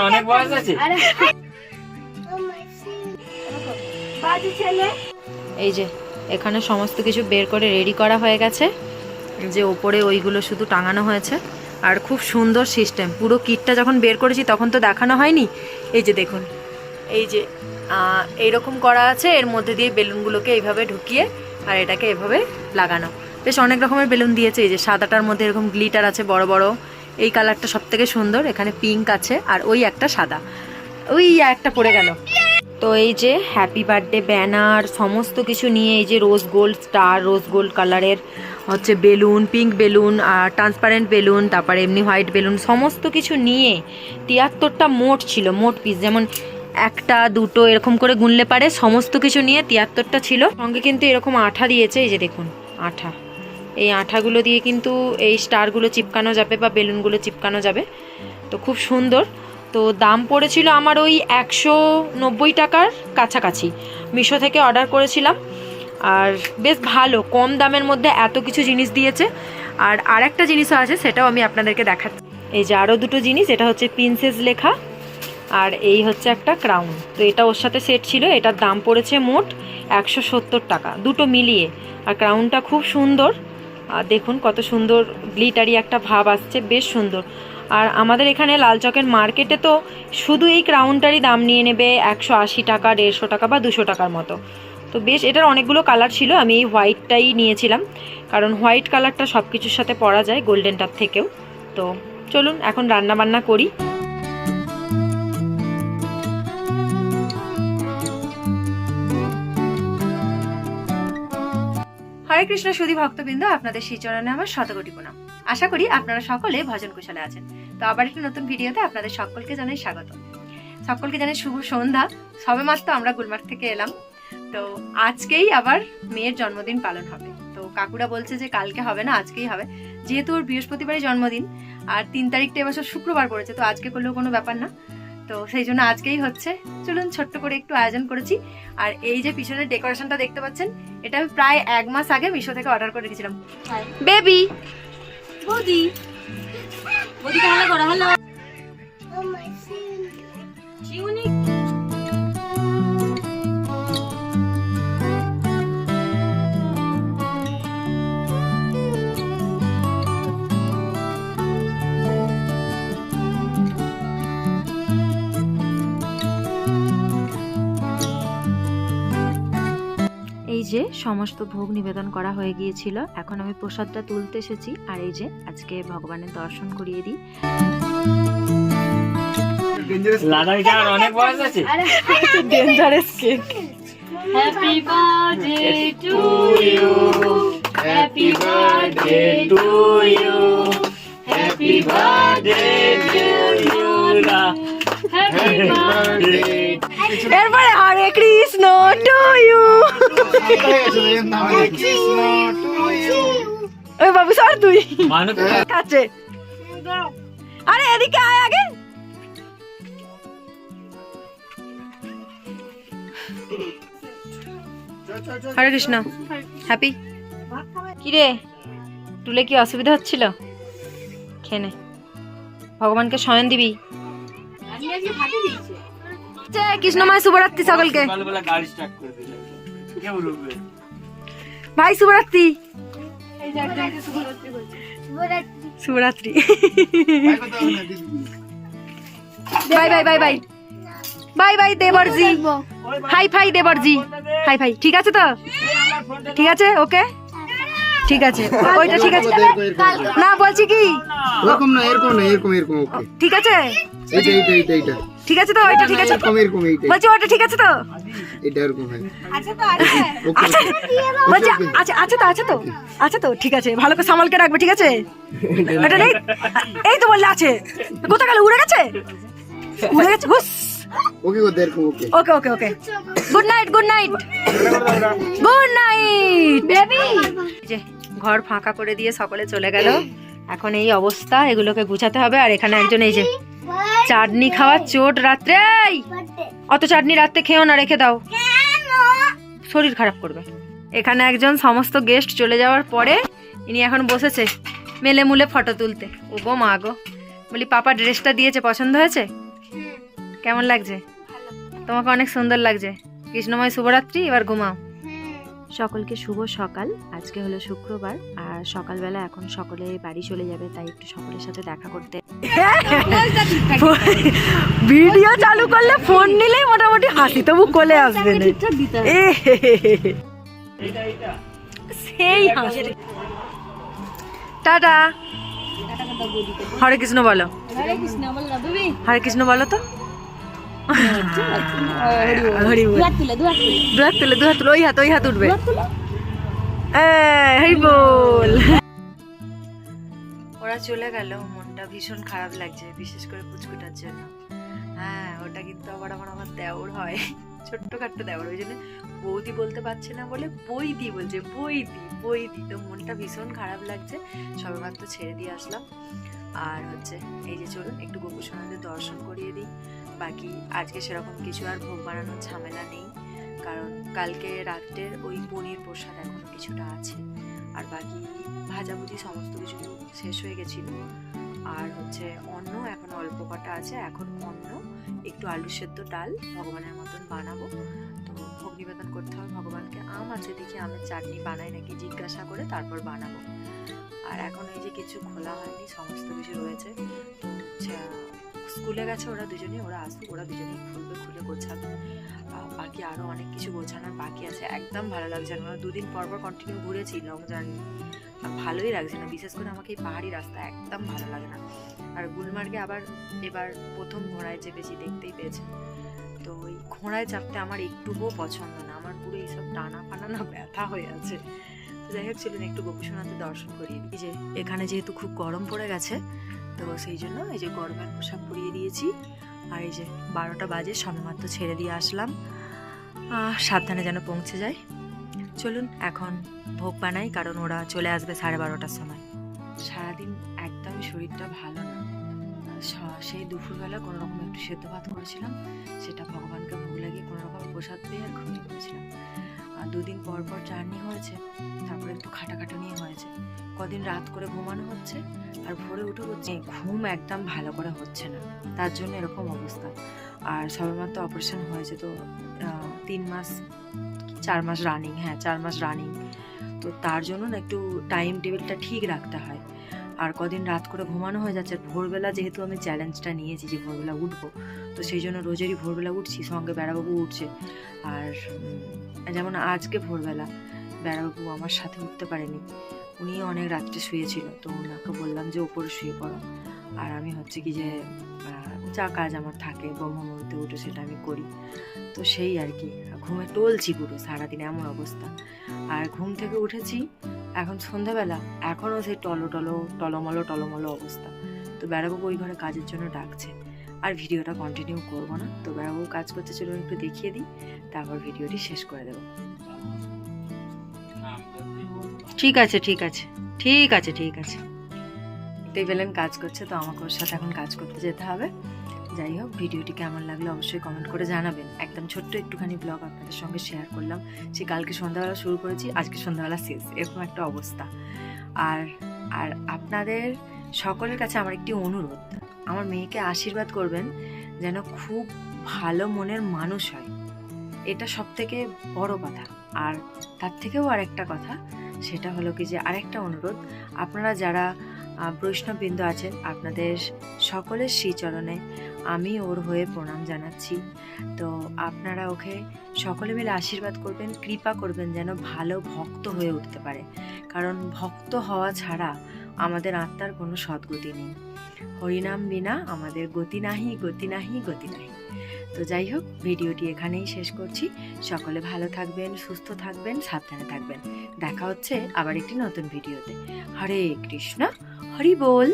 অনেক বয়স আছে। এই যে এখানে সমস্ত কিছু বের করে রেডি করা হয়ে গেছে, যে ওপরে ওইগুলো শুধু টাঙানো হয়েছে। আর খুব সুন্দর সিস্টেম, পুরো কিটটা যখন বের করেছি তখন তো দেখানো হয়নি। এই যে দেখুন, এই যে এইরকম করা আছে, এর মধ্যে দিয়ে বেলুনগুলোকে এইভাবে ঢুকিয়ে আর এটাকে এভাবে লাগানো। বেশ অনেক রকমের বেলুন দিয়েছে। এই যে সাদাটার মধ্যে এরকম গ্লিটার আছে বড় বড়, এই কালারটা সব থেকে সুন্দর। এখানে পিঙ্ক আছে আর ওই একটা সাদা, ওই একটা পড়ে গেল। তো এই যে হ্যাপি বার্থডে ব্যানার সমস্ত কিছু নিয়ে, এই যে rose gold star, rose gold কালারের হচ্ছে বেলুন, পিঙ্ক বেলুন আর ট্রান্সপারেন্ট বেলুন, তারপরে এমনি হোয়াইট বেলুন, সমস্ত কিছু নিয়ে 73টা মোট ছিল, মোট পিস। যেমন একটা দুটো এরকম করে গুনলে পারে, সমস্ত কিছু নিয়ে 73টা ছিল। সঙ্গে কিন্তু এরকম আঠা দিয়েছে, এই যে দেখুন আঠা। এই আঠাগুলো দিয়ে কিন্তু এই স্টারগুলো চিপকানো যাবে বা বেলুনগুলো চিপকানো যাবে। তো খুব সুন্দর। তো দাম পড়েছিল আমার ওই 190 টাকার কাছাকাছি। মিশো থেকে অর্ডার করেছিলাম। আর বেশ ভালো, কম দামের মধ্যে এত কিছু জিনিস দিয়েছে। আর আরেকটা জিনিসও আছে, সেটাও আমি আপনাদেরকে দেখাচ্ছি। এই যে আরও দুটো জিনিস, এটা হচ্ছে প্রিন্সেস লেখা আর এই হচ্ছে একটা ক্রাউন। তো এটা ওর সাথে সেট ছিল। এটার দাম পড়েছে মোট 170 টাকা, দুটো মিলিয়ে। আর ক্রাউনটা খুব সুন্দর, আর দেখুন কত সুন্দর গ্লিটারি একটা ভাব আসছে, বেশ সুন্দর। আর আমাদের এখানে লালচকের মার্কেটে তো শুধু এই ক্রাউনটারই দাম নিয়ে নেবে 180 টাকা, 150 টাকা বা 200 টাকার মতো। তো বেশ, এটার অনেকগুলো কালার ছিল, আমি এই হোয়াইটটাই নিয়েছিলাম, কারণ হোয়াইট কালারটা সব কিছুর সাথে পরা যায় গোল্ডেনটার থেকেও। তো চলুন এখন রান্না বান্না করি। হরে কৃষ্ণ সুধী ভক্তবৃন্দ, আপনাদের শ্রীচরণে আমার শতকোটি প্রণাম। আশা করি আপনারা সকলে ভজন কুশলে আছেন। তো আবার একটি নতুন ভিডিওতে আপনাদের সকলকে জানাই স্বাগত। সকলকে জানাই শুভ সন্ধ্যা। সবে মাত্র আমরা গুলমার্গ থেকে এলাম। তো আজকেই আবার মেয়ের জন্মদিন পালন হবে। তো কাকুরা বলছে যে কালকে হবে না, আজকেই হবে, যেহেতু ওর বৃহস্পতিবারই জন্মদিন আর 3 তারিখটা এবছর শুক্রবার পড়েছে। তো আজকে করলেও কোনো ব্যাপার না, তো সেই জন্য আজকেই হচ্ছে। চলুন ছোট্ট করে একটু আয়োজন করেছি। আর এই যে পিছনের ডেকোরেশনটা দেখতে পাচ্ছেন, এটা আমি প্রায় 1 মাস আগে মিশো থেকে অর্ডার করে রেখেছিলাম। বেবি বৌদি, বৌদি হ্যালো করো, হ্যালো। এই যে সমস্ত ভোগ নিবেদন করা হয়ে গিয়েছিল, এখন আমি প্রসাদটা তুলতে এসেছি। আর এই যে আজকে ভগবানের দর্শন করিয়ে দিই। অনেক বয়স আছে। Dangerous cake. Happy birthday to you, happy birthday to you, happy birthday dear ইউলা, হ্যাপি বার্থডে। এরপরে হরে কৃষ্ণ টু ইউ। ওই বাবু সর তুই কাছে। আরে এদিকে আয় আগে। হরে কৃষ্ণ, হ্যাপি। কিরে টুলে কি অসুবিধা হচ্ছিল? খেনে ভগবানকে শয়ন দিবি। কৃষ্ণময় শুভরাত্রি সকলকে। ভাই শুভরাত্রি। শুভরাত্রি। Bye bye bye bye bye bye দেবরজি। হাই ফাই দেবরজি, হাই ফাই। ঠিক আছে তো, ঠিক আছে, ওকে ঠিক আছে, ওইটা ঠিক আছে না, বলছি কি এরকম না, এরকম না, এরকম এরকম ওকে ঠিক আছে, এইটা এইটা এইটা এইটা ঠিক আছে তো, ওইটা ঠিক আছে, এরকম এরকম এইটা বলছি ওইটা ঠিক আছে তো, এটা এরকম হয়। আচ্ছা তো, আচ্ছা বলছি আচ্ছা, আচ্ছা তো, আচ্ছা তো, আচ্ছা তো ঠিক আছে, ভালো করে সামালকে রাখবে, ঠিক আছে। এটা নেই, এই তো বললে আছে, কোথায় গেল? উড়ে গেছে, উড়ে গেছে। হুস, ওকে ওকে এরকম okay okay okay okay. Good night, good night, good night baby. যে ঘর ফাঁকা করে দিয়ে সকলে চলে গেল। এখন এই অবস্থা, এগুলোকে গুছাতে হবে। আর এখানে একজন এই যে চাটনি খাওয়ার চোট রাত্রে। অত চাটনি রাত্রে খেও না, রেখে দাও, শরীর খারাপ করবে। এখানে একজন সমস্ত গেস্ট চলে যাওয়ার পরে ইনি এখন বসেছে মেলে মুলে ফটো তুলতে। ও গো মা গো, বলি পাপা ড্রেসটা দিয়েছে, পছন্দ হয়েছে? কেমন লাগছে? তোমাকে অনেক সুন্দর লাগছে। কৃষ্ণময় শুভরাত্রি, এবার ঘুমাও। সকলকে শুভ সকাল। আজকে হলো শুক্রবার, আর সকালবেলা এখন সকলে বাড়ি চলে যাবে, তাই একটু সকলের সাথে দেখা করতে। ভিডিও চালু করলে ফোন নিলেই মোটামুটি হাসি তবু কোলে আসবে না। সেই হাসি। টাটা। হরে কৃষ্ণ বলো। হরে কৃষ্ণ বলো তো। হরি বল। দুহাত তুলে, ওই হাত উঠবে। হরি বল। ওরা চলে গেল, মনটা ভীষণ খারাপ লাগছে, বিশেষ করে পুচকুটার জন্য। হ্যাঁ, ওটা কিন্তু আবার আমার দেওর হয়, ছোট্টখাট্ট দেওর, ওই জন্য বৌদি বলতে পারছে না বলে বইদি বলছে, বইদি। তো মনটা ভীষণ খারাপ লাগছে। সবেমাত্র ছেড়ে দিয়ে আসলাম। আর হচ্ছে এই যে চলুন একটু গোপু সোনাদের দর্শন করিয়ে দিই। বাকি আজকে সেরকম কিছু আর ভোগ বানানোর ঝামেলা নেই, কারণ কালকে রাত্রের ওই পনির প্রসাদ এখনো কিছুটা আছে, আর বাকি ভাজাভুজি সমস্ত কিছু শেষ হয়ে গেছিল। আর হচ্ছে অন্ন এখন অল্প কটা আছে, এখন অন্ন একটু আলু সেদ্ধ ডাল ভগবানের মতন বানাবো। তো ভোগ নিবেদন করতে হবে ভগবানকে। আম আছে, দেখি আমের চাটনি বানাই নাকি জিজ্ঞাসা করে তারপর বানাবো। আর এখন এই যে কিছু খোলা হয়নি, সমস্ত কিছু রয়েছে। তো স্কুলে গেছে ওরা দুজনেই, ওরা আসুক, ওরা দুজনেই খুলে গোছাবে। বাকি আরও অনেক কিছু গোছানোর বাকি আছে। একদম ভালো লাগছে না, ওরা দুদিন পর কন্টিনিউ ঘুরেছি লং জার্নি, ভালোই লাগছে না। বিশেষ করে আমাকে এই পাহাড়ি রাস্তা একদম ভালো লাগে না। আর গুলমার্গে আবার এবার প্রথম ঘোড়ায় চেপেছি, দেখতেই পেয়েছে। তো ওই ঘোড়ায় চাপতে আমার একটুকুও পছন্দ না, আমার পুরো এইসব টানা ফানা না ব্যথা হয়ে আছে। তো যাই হোক চলুন একটু গোপীসোনাতে দর্শন করিয়ে দিই। যে এখানে যেহেতু খুব গরম পড়ে গেছে, তো সেই জন্য এই যে গরমের পোশাক পরিয়ে দিয়েছি। আর এই যে 12টা বাজে, সবেমাত্র ছেড়ে দিয়ে আসলাম, সাবধানে যেন পৌঁছে যায়। চলুন এখন ভোগ বানাই, কারণ ওরা চলে আসবে 12:30টার সময়। সারাদিন একদমই শরীরটা ভালো না। সেই দুপুরবেলা কোনো রকম একটু সেদ্ধ ভাত করেছিলাম, সেটা ভগবানকে ভোগ লাগিয়ে কোনো রকম প্রসাদ পেয়ে আর ঘুমিয়ে পড়েছিলাম। আর দুদিন পর জার্নি হয়েছে, তারপরে একটু খাটাখাটুনি হয়েছে। কদিন রাত করে ঘুমানো হচ্ছে, আর ভোরে উঠে হচ্ছে ঘুম একদম ভালো করে হচ্ছে না, তার জন্য এরকম অবস্থা। আর সবেমাত্র অপারেশন হয়েছে, তো 4 মাস রানিং। হ্যাঁ, 4 মাস রানিং। তো তার জন্য না একটু টাইম টেবিলটা ঠিক রাখতে হয়। আর কদিন রাত করে ঘুমানো হয়ে যাচ্ছে। ভোরবেলা যেহেতু আমি চ্যালেঞ্জটা নিয়েছি যে ভোরবেলা উঠবো, তো সেই জন্য রোজেরই ভোরবেলা উঠছি, সঙ্গে বেড়াবাবু উঠছে। আর যেমন আজকে ভোরবেলা বেড়াবাবু আমার সাথে উঠতে পারেনি, উনি অনেক রাত্রে শুয়েছিল। তো ওনাকে বললাম যে ওপরে শুয়ে পড়ো, আর আমি হচ্ছে কি যে যা কাজ আমার থাকে ব্রহ্মমুহূর্তে উঠে সেটা আমি করি। তো সেই আর কি, ঘুমে টলছি পুরো সারাদিন, এমন অবস্থা। আর ঘুম থেকে উঠেছি এখন সন্ধ্যাবেলা, এখনও সেই টলমলো অবস্থা। তো বেড়াবাবু ওই ঘরে কাজের জন্য ডাকছে, আর ভিডিওটা কন্টিনিউ করবো না। তো বেড়াবাবু কাজ করতে চলুন একটু দেখিয়ে দিই, তারপর ভিডিওটি শেষ করে দেবো। ঠিক আছে দেখতেই পেলেন কাজ করছে, তো আমাকে ওর সাথে এখন কাজ করতে যেতে হবে। যাই হোক, ভিডিওটি কেমন লাগলো অবশ্যই কমেন্ট করে জানাবেন। একদম ছোট্ট একটুখানি ব্লগ আপনাদের সঙ্গে শেয়ার করলাম। সে কালকে সন্ধ্যাবেলা শুরু করেছি, আজকে সন্ধ্যাবেলা শেষ, এরকম একটা অবস্থা। আর আপনাদের সকলের কাছে আমার একটি অনুরোধ, আমার মেয়েকে আশীর্বাদ করবেন যেন খুব ভালো মনের মানুষ হয়, এটা সব থেকে বড় কথা। আর তার থেকেও আরেকটা কথা, সেটা হলো কি যে আরেকটা অনুরোধ, আপনারা যারা বৈষ্ণববৃন্দ আছেন, আপনাদের সকলের শ্রীচরণে আমি ওর হয়ে প্রণাম জানাচ্ছি। তো আপনারা ওকে সকলে মিলে আশীর্বাদ করবেন, কৃপা করবেন যেন ভালো ভক্ত হয়ে উঠতে পারে, কারণ ভক্ত হওয়া ছাড়া আমাদের আত্মার কোনো সদ্গতি নেই। হরিনাম বিনা আমাদের গতি নাহি। তো যাই হোক, ভিডিওটি এখানেই শেষ করছি। সকলে ভালো থাকবেন, সুস্থ থাকবেন, সাবধানে থাকবেন। দেখা হচ্ছে আবার একটি নতুন ভিডিওতে। হরে কৃষ্ণ, হরি বল।